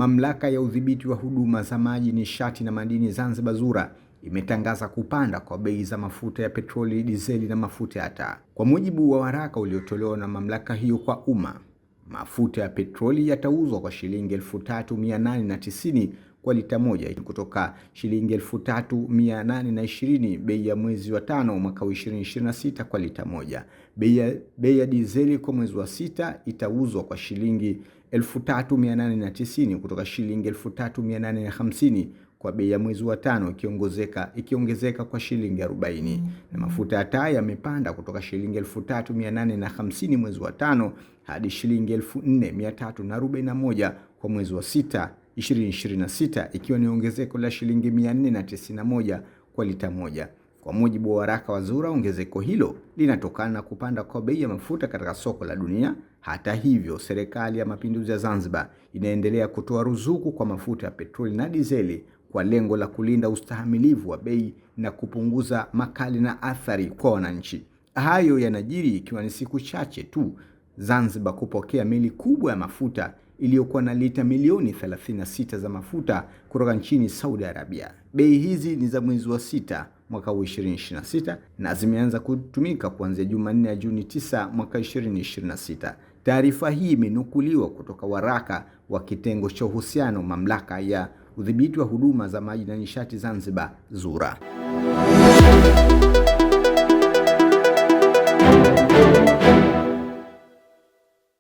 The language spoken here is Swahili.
Mamlaka ya udhibiti wa huduma za maji, nishati na madini Zanzibar ZURA imetangaza kupanda kwa bei za mafuta ya petroli, dizeli na mafuta ya taa. Kwa mujibu wa waraka uliotolewa na mamlaka hiyo kwa umma, mafuta ya petroli yatauzwa kwa shilingi 3,890 kwa lita moja kutoka shilingi 3,820 bei ya mwezi wa 5 mwaka 2026 kwa lita moja. Bei ya dizeli kwa mwezi wa 6 itauzwa kwa shilingi 3,890 kutoka shilingi 3,850 kwa bei ya mwezi wa 5, ikiongezeka kwa shilingi 40. Na mafuta ya taa yamepanda kutoka shilingi 3,850 mwezi wa 5 hadi shilingi 4,341 kwa mwezi wa 6 2026, ikiwa ni ongezeko la shilingi 491 kwa lita moja. Kwa mujibu wa waraka wa ZURA, ongezeko hilo linatokana na kupanda kwa bei ya mafuta katika soko la dunia. Hata hivyo, Serikali ya Mapinduzi ya Zanzibar inaendelea kutoa ruzuku kwa mafuta ya petroli na dizeli kwa lengo la kulinda ustahimilivu wa bei na kupunguza makali na athari kwa wananchi. Hayo yanajiri ikiwa ni siku chache tu Zanzibar kupokea meli kubwa ya mafuta iliyokuwa na lita milioni 36 za mafuta kutoka nchini Saudi Arabia. Bei hizi ni za mwezi wa 6 mwaka 2026 na zimeanza kutumika kuanzia Jumanne ya Juni 9 mwaka 2026. Taarifa hii imenukuliwa kutoka waraka wa kitengo cha uhusiano mamlaka ya udhibiti wa huduma za maji na nishati Zanzibar ZURA.